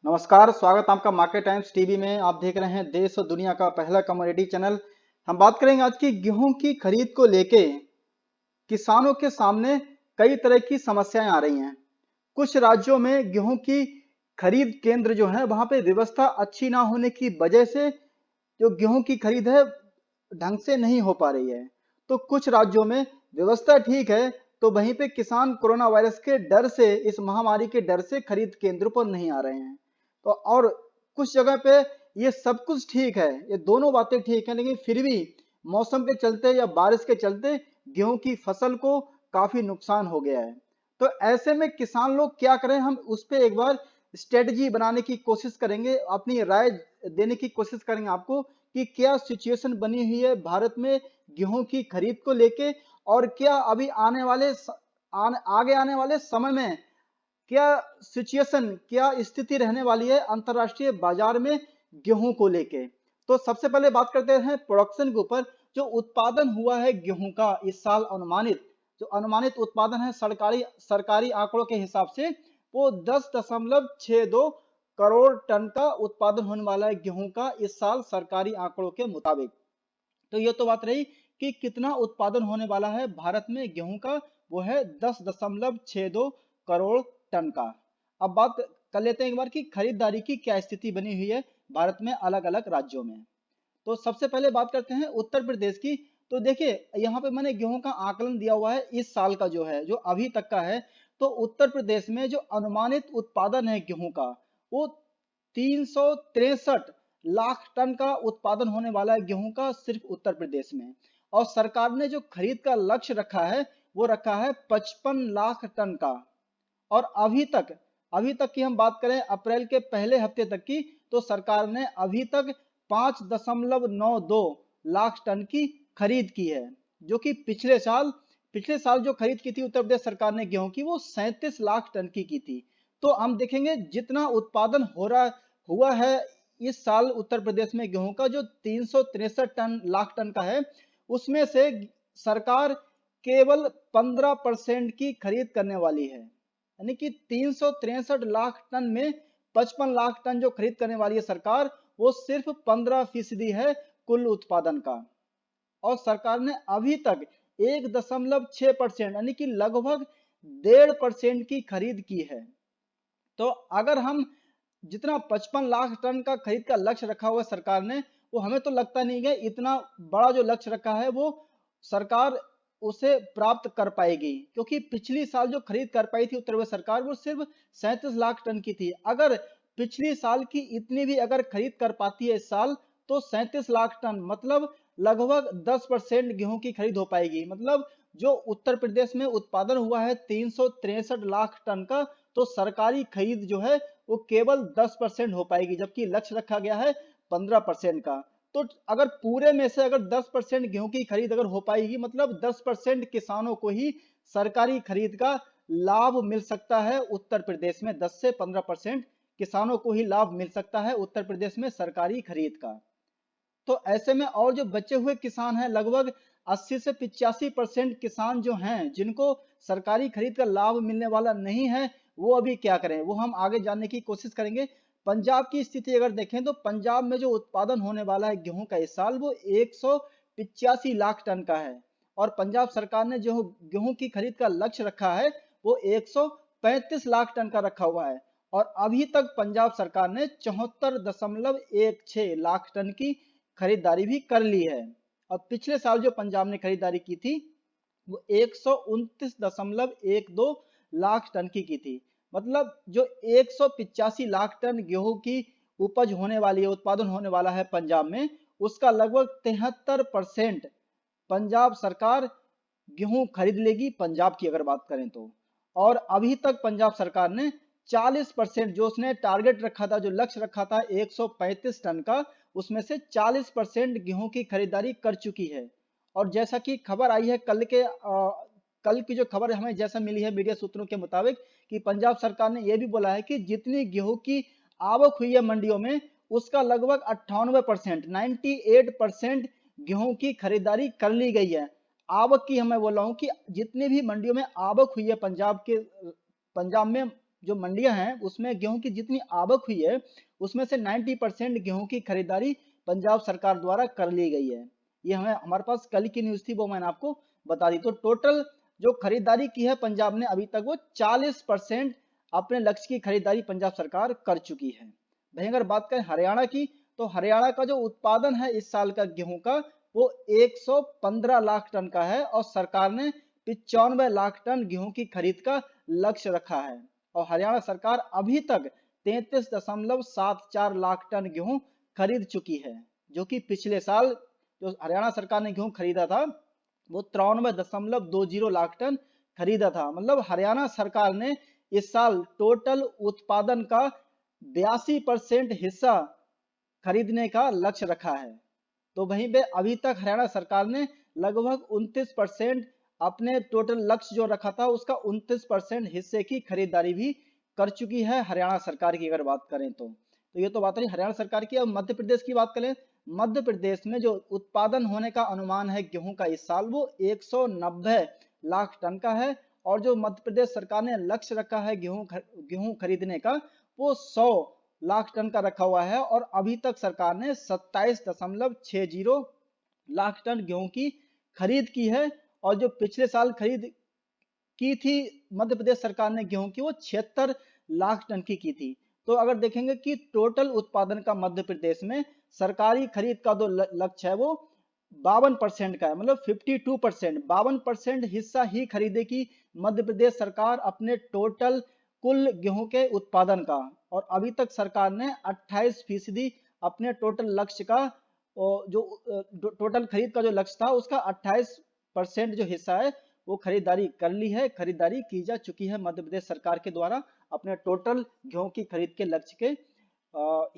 नमस्कार, स्वागत आपका मार्केट टाइम्स टीवी में। आप देख रहे हैं देश और दुनिया का पहला कमोडिटी चैनल। हम बात करेंगे आज की गेहूं की खरीद को लेके किसानों के सामने कई तरह की समस्याएं आ रही हैं। कुछ राज्यों में गेहूं की खरीद केंद्र जो है वहां पे व्यवस्था अच्छी ना होने की वजह से जो गेहूं की खरीद है ढंग से नहीं हो पा रही है। तो कुछ राज्यों में व्यवस्था ठीक है, तो वहीं पे किसान कोरोना वायरस के डर से, इस महामारी के डर से खरीद केंद्रों पर नहीं आ रहे हैं। तो और कुछ जगह पे ये सब कुछ ठीक है, ये दोनों बातें ठीक है, लेकिन फिर भी मौसम के चलते या बारिश के चलते गेहूं की फसल को काफी नुकसान हो गया है। तो ऐसे में किसान लोग क्या करें, हम उस पर एक बार स्ट्रेटजी बनाने की कोशिश करेंगे, अपनी राय देने की कोशिश करेंगे आपको कि क्या सिचुएशन बनी हुई है भारत में गेहूं की खरीद को लेके, और क्या अभी आगे आने वाले समय में क्या सिचुएशन, क्या स्थिति रहने वाली है अंतरराष्ट्रीय बाजार में गेहूं को लेके। तो सबसे पहले बात करते हैं प्रोडक्शन के ऊपर। जो उत्पादन हुआ है गेहूं का इस साल, जो अनुमानित उत्पादन है सरकारी सरकारी आंकड़ों के हिसाब से, वो 10.62 करोड़ टन का उत्पादन होने वाला है गेहूं का इस साल सरकारी आंकड़ों के मुताबिक। तो ये तो बात रही कि कितना उत्पादन होने वाला है भारत में गेहूं का, वो है 10.62 करोड़ टन का। अब बात कर लेते हैं एक बार कि खरीदारी की क्या स्थिति बनी हुई है भारत में अलग अलग राज्यों में। तो सबसे पहले बात करते हैं उत्तर प्रदेश की। तो देखिए, यहाँ पे मैंने गेहूं का आकलन दिया हुआ है इस साल का, जो है जो अभी तक का है। तो उत्तर प्रदेश में जो अनुमानित उत्पादन है गेहूं का, वो 363 लाख टन का उत्पादन होने वाला है गेहूं का सिर्फ उत्तर प्रदेश में। और सरकार ने जो खरीद का लक्ष्य रखा है वो रखा है 55 लाख टन का। और अभी तक की हम बात करें अप्रैल के पहले हफ्ते तक की, तो सरकार ने अभी तक 5.92 लाख टन की खरीद की है, जो कि पिछले साल जो खरीद की थी उत्तर प्रदेश सरकार ने गेहूं की, वो 37 लाख टन की थी। तो हम देखेंगे जितना उत्पादन हुआ है इस साल उत्तर प्रदेश में गेहूं का, जो 363 लाख टन का है, उसमें से सरकार केवल 15% की खरीद करने वाली है। यानी कि 363 लाख टन में 55 लाख टन जो खरीद करने वाली है सरकार, वो सिर्फ 15% है कुल उत्पादन का। और सरकार ने अभी तक 1.6% यानी कि लगभग 1.5% की खरीद की है। तो अगर हम जितना 55 लाख टन का खरीद का लक्ष्य रखा हुआ है सरकार ने, वो हमें तो लगता नहीं है इतना बड़ा जो लक्ष्य रखा है वो सरकार उसे प्राप्त कर पाएगी, क्योंकि पिछली साल जो खरीद कर पाई थी उत्तर प्रदेश सरकार, वो सिर्फ 37 लाख टन की थी। अगर पिछली साल की इतनी भी अगर खरीद कर पाती है इस साल, तो 37 लाख टन मतलब लगभग 10% गेहूं की खरीद हो पाएगी। मतलब जो उत्तर प्रदेश में उत्पादन हुआ है 363 लाख टन का, तो सरकारी खरीद जो है वो केवल 10% हो पाएगी, जबकि लक्ष्य रखा गया है 15% का। तो अगर पूरे में से अगर 10% गेहूं की खरीद अगर हो पाएगी, मतलब 10% किसानों को ही सरकारी खरीद का लाभ मिल सकता है उत्तर प्रदेश में। 10 से 15% किसानों को ही लाभ मिल सकता है उत्तर प्रदेश में सरकारी खरीद का। तो ऐसे में और जो बचे हुए किसान हैं, लगभग 80 से 85% किसान जो हैं जिनको सरकारी खरीद का लाभ मिलने वाला नहीं है, वो अभी क्या करें, वो हम आगे जानने की कोशिश करेंगे। पंजाब की स्थिति अगर देखें, तो पंजाब में जो उत्पादन होने वाला है गेहूं का इस साल, वो 185 लाख टन का है। और पंजाब सरकार ने जो गेहूं की खरीद का लक्ष्य रखा है वो 135 लाख टन का रखा हुआ है। और अभी तक पंजाब सरकार ने 74.16 लाख टन की खरीदारी भी कर ली है। और पिछले साल जो पंजाब ने खरीदारी की थी वो 129.12 लाख टन की थी। मतलब जो 185 लाख टन गेहूं की उपज होने वाली है, उत्पादन होने वाला है पंजाब में, उसका लगभग 73% पंजाब सरकार गेहूं खरीद लेगी, पंजाब की अगर बात करें तो। और अभी तक पंजाब सरकार ने 40%, जो उसने टारगेट रखा था, जो लक्ष्य रखा था 135 टन का, उसमें से 40% गेहूं की खरीदारी कर चुकी है। और जैसा कि खबर आई है कल की जो खबर हमें जैसा मिली है मीडिया सूत्रों के मुताबिक, कि पंजाब सरकार ने यह भी बोला है कि जितनी गेहूं की आवक हुई है मंडियों में, उसका लगभग 98%, 98% गेहूं की खरीदारी कर ली गई है। आवक की हमें बोल रहा हूं कि जितनी भी मंडियों में आवक हुई है पंजाब में जो मंडियां हैं उसमें गेहूं की जितनी आवक हुई है उसमें से 90% गेहूं की खरीदारी पंजाब सरकार द्वारा कर ली गई है। ये हमारे पास कल की न्यूज थी, वो मैंने आपको बता दी। तो टोटल जो खरीदारी की है पंजाब ने अभी तक वो 40% अपने लक्ष्य की खरीदारी पंजाब सरकार कर चुकी है। वहीं अगर बात करें हरियाणा की, तो हरियाणा का जो उत्पादन है इस साल का गेहूं का वो 115 लाख टन का है और सरकार ने 95 लाख टन गेहूं की खरीद का लक्ष्य रखा है। और हरियाणा सरकार अभी तक 33.74 लाख टन गेहूं खरीद चुकी है, जो कि पिछले साल जो हरियाणा सरकार ने गेहूं खरीदा था वो 93.20 लाख टन खरीदा था। मतलब हरियाणा सरकार ने इस साल टोटल उत्पादन का 82% हिस्सा खरीदने का लक्ष्य रखा है। तो वहीं पे अभी तक हरियाणा सरकार ने लगभग 29% अपने टोटल लक्ष्य जो रखा था उसका 29% हिस्से की खरीदारी भी कर चुकी है हरियाणा सरकार की अगर बात करें तो ये तो बात रही हरियाणा सरकार की। अब मध्य प्रदेश की बात करें, मध्य प्रदेश में जो उत्पादन होने का अनुमान है गेहूं का इस साल वो 190 लाख टन का है और जो मध्य प्रदेश सरकार ने लक्ष्य रखा है गेहूं खरीदने का वो 100 लाख टन का रखा हुआ है और अभी तक सरकार ने 27.60 लाख टन गेहूं की खरीद की है। और जो पिछले साल खरीद की थी मध्य प्रदेश सरकार ने गेहूं की वो 76 लाख टन की थी। तो अगर देखेंगे कि टोटल उत्पादन का मध्य प्रदेश में सरकारी खरीद का जो लक्ष्य है वो 52% का है, मतलब 52%, 52% हिस्सा ही खरीदेगी मध्य प्रदेश सरकार अपने टोटल कुल गेहूं के उत्पादन का। और अभी तक सरकार ने 28% अपने टोटल लक्ष्य का जो टोटल खरीद का जो लक्ष्य था उसका 28% जो हिस्सा है वो खरीदारी कर ली है, खरीदारी की जा चुकी है मध्य प्रदेश सरकार के द्वारा अपने टोटल गेहूं की खरीद के लक्ष्य के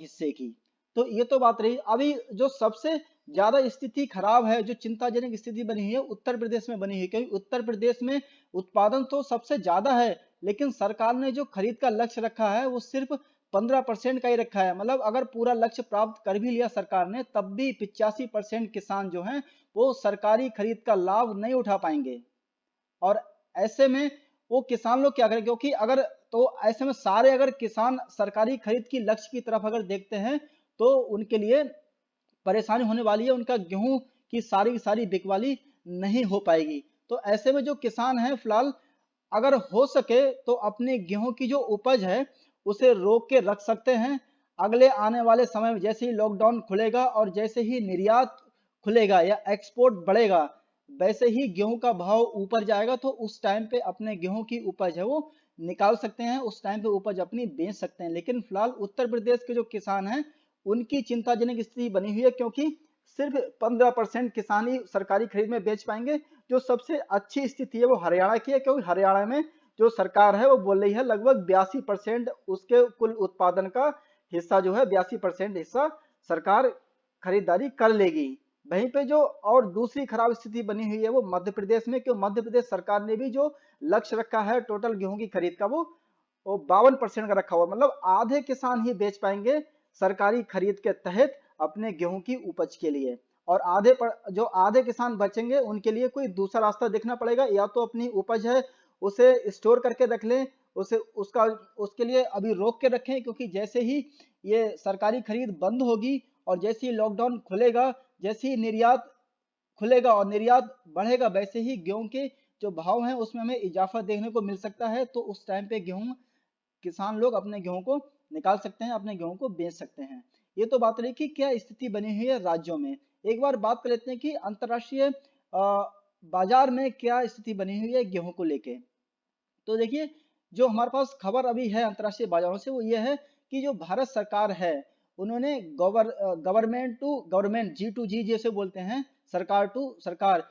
हिस्से की। तो ये तो बात रही। अभी जो सबसे ज्यादा स्थिति खराब है, जो चिंताजनक स्थिति बनी हुई है उत्तर प्रदेश में बनी हुई है, क्योंकि उत्तर प्रदेश में उत्पादन तो सबसे ज्यादा है लेकिन सरकार ने जो खरीद का लक्ष्य रखा है वो सिर्फ 15% का ही रखा है। मतलब अगर पूरा लक्ष्य प्राप्त कर भी लिया सरकार ने तब भी 85% किसान जो हैं वो सरकारी खरीद का लाभ नहीं उठा पाएंगे। और ऐसे में वो किसान लोग क्या करें, क्योंकि अगर तो ऐसे में सारे अगर किसान सरकारी खरीद की लक्ष्य की तरफ अगर देखते हैं तो उनके लिए परेशानी होने वाली है, उनका गेहूं की सारी बिकवाली नहीं हो पाएगी। तो ऐसे में जो किसान हैं फिलहाल अगर हो सके तो अपने गेहूं की जो उपज है उसे रोक के रख सकते हैं। अगले आने वाले समय में जैसे ही लॉकडाउन खुलेगा और जैसे ही निर्यात खुलेगा या एक्सपोर्ट बढ़ेगा वैसे ही गेहूं का भाव ऊपर जाएगा तो उस टाइम पे अपने गेहूं की उपज है वो निकाल सकते हैं, उस टाइम पे उपज अपनी बेच सकते हैं। लेकिन फिलहाल उत्तर प्रदेश के जो किसान हैं उनकी चिंताजनक स्थिति बनी हुई है, क्योंकि सिर्फ 15% किसान ही सरकारी खरीद में बेच पाएंगे। जो सबसे अच्छी स्थिति है वो हरियाणा की है, क्योंकि हरियाणा में जो सरकार है वो बोल रही है लगभग 82% उसके कुल उत्पादन का हिस्सा जो है 82% हिस्सा सरकार खरीदारी कर लेगी। वहीं पे जो और दूसरी खराब स्थिति बनी हुई है वो मध्य प्रदेश में, क्योंकि मध्य प्रदेश सरकार ने भी जो लक्ष्य रखा है टोटल गेहूं की खरीद का वो 52% का रखा हुआ, मतलब आधे किसान ही बेच पाएंगे सरकारी खरीद के तहत अपने गेहूं की उपज के लिए। और जो आधे किसान बचेंगे उनके लिए कोई दूसरा रास्ता देखना पड़ेगा, या तो अपनी उपज है उसे स्टोर करके रख लें, उसके लिए अभी रोक के रखें, क्योंकि जैसे ही ये सरकारी खरीद बंद होगी और जैसे ही लॉकडाउन खुलेगा, जैसे ही निर्यात खुलेगा और निर्यात बढ़ेगा वैसे ही गेहूं के जो भाव हैं उसमें हमें इजाफा देखने को मिल सकता है। तो उस टाइम पे किसान लोग अपने गेहूं को निकाल सकते हैं, अपने गेहूं को बेच सकते हैं। ये तो बात रही कि क्या स्थिति बनी हुई है राज्यों में। एक बार बात कर लेते हैं कि अंतर्राष्ट्रीय बाजार में क्या स्थिति बनी हुई है गेहूं को लेके। तो देखिए जो हमारे पास खबर अभी है अंतर्राष्ट्रीय बाजारों से वो ये है कि जो भारत सरकार है उन्होंने गवर्नमेंट टू गवर्नमेंट G2G जैसे बोलते हैं, सरकार टू सरकार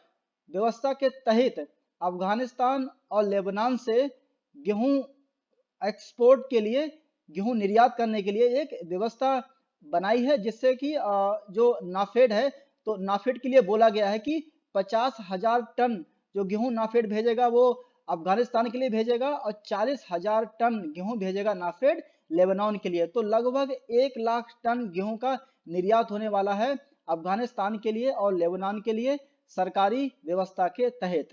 व्यवस्था के तहत अफगानिस्तान और लेबनान से गेहूं एक्सपोर्ट के लिए, गेहूं निर्यात करने के लिए एक व्यवस्था बनाई है, जिससे कि जो नाफेड है तो नाफेड के लिए बोला गया है कि 50,000 टन जो गेहूं नाफेड भेजेगा वो अफगानिस्तान के लिए भेजेगा और 40,000 टन गेहूं भेजेगा नाफेड लेबनान के लिए। तो लगभग 1 लाख टन गेहूं का निर्यात होने वाला है अफगानिस्तान के लिए और लेबनान के लिए सरकारी व्यवस्था के तहत।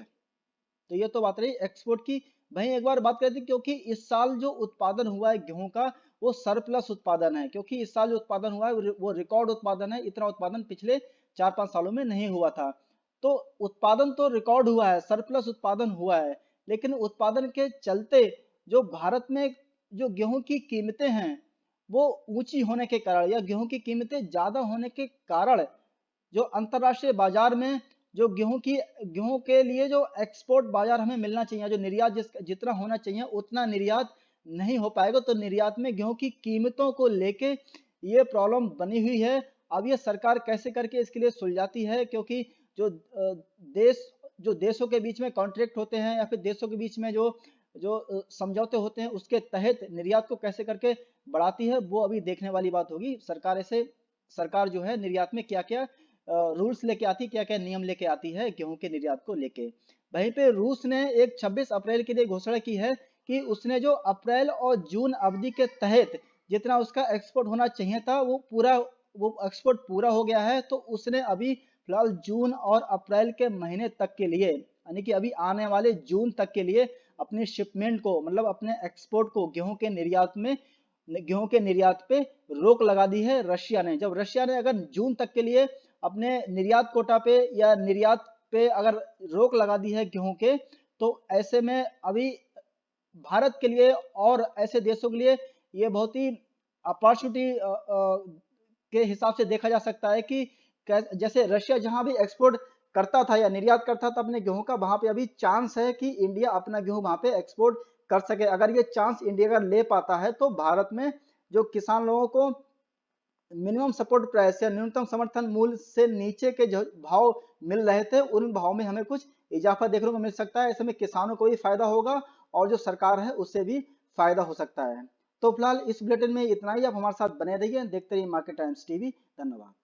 तो ये तो बात रही एक्सपोर्ट की। वहीं एक बार बात करते हैं, क्योंकि इस साल जो उत्पादन हुआ है गेहूं का वो सरप्लस उत्पादन है, क्योंकि इस साल जो उत्पादन हुआ है वो रिकॉर्ड उत्पादन है। इतना उत्पादन पिछले 4-5 सालों में नहीं हुआ था। तो उत्पादन तो रिकॉर्ड हुआ है, सरप्लस उत्पादन हुआ है, लेकिन उत्पादन के चलते जो भारत में जो गेहूं की कीमतें हैं वो ऊंची होने के कारण या गेहूं की कीमतें ज्यादा होने के कारण जो अंतरराष्ट्रीय बाजार में जो गेहूं के लिए जो एक्सपोर्ट बाजार हमें मिलना चाहिए, जो निर्यात जितना होना चाहिए उतना निर्यात नहीं हो पाएगा। तो निर्यात में गेहूं की कीमतों को लेके ये प्रॉब्लम बनी हुई है। अब ये सरकार कैसे करके इसके लिए सुलझाती है, क्योंकि जो देश जो देशों के बीच में कॉन्ट्रैक्ट होते हैं या फिर देशों के बीच में जो जो समझौते होते हैं उसके तहत निर्यात को कैसे करके बढ़ाती है, वो अभी देखने वाली बात होगी। सरकार जो है निर्यात में क्या क्या रूल्स लेके आती, क्या क्या नियम लेके आती है गेहूं के निर्यात को लेके। वहीं पे रूस ने एक 26 अप्रैल के लिए घोषणा की है कि उसने जो अप्रैल और जून अवधि के तहत जितना उसका एक्सपोर्ट होना चाहिए था वो एक्सपोर्ट पूरा हो गया है। तो उसने अभी फिलहाल जून और अप्रैल के महीने तक के लिए, यानी कि अभी आने वाले जून तक के लिए अपनी शिपमेंट को, मतलब अपने एक्सपोर्ट को गेहूं के निर्यात पे रोक लगा दी है रशिया ने। जब रशिया ने अगर जून तक के लिए अपने निर्यात कोटा पे या निर्यात पे अगर रोक लगा दी है गेहूं के, तो ऐसे में अभी भारत के लिए और ऐसे देशों के लिए ये बहुत ही अपॉर्चुनिटी के हिसाब से देखा जा सकता है कि जैसे रशिया जहां भी एक्सपोर्ट करता था या निर्यात करता था अपने गेहूं का, वहां पे अभी चांस है कि इंडिया अपना गेहूं वहां पे एक्सपोर्ट कर सके। अगर ये चांस इंडिया अगर ले पाता है तो भारत में जो किसान लोगों को मिनिमम सपोर्ट प्राइस या न्यूनतम समर्थन मूल्य से नीचे के जो भाव मिल रहे थे उन भाव में हमें कुछ इजाफा देखने को मिल सकता है। ऐसे में किसानों को भी फायदा होगा और जो सरकार है उससे भी फायदा हो सकता है। तो फिलहाल इस बुलेटिन में इतना ही। आप हमारे साथ बने रहिए, देखते रहिए मार्केट टाइम्स टीवी। धन्यवाद।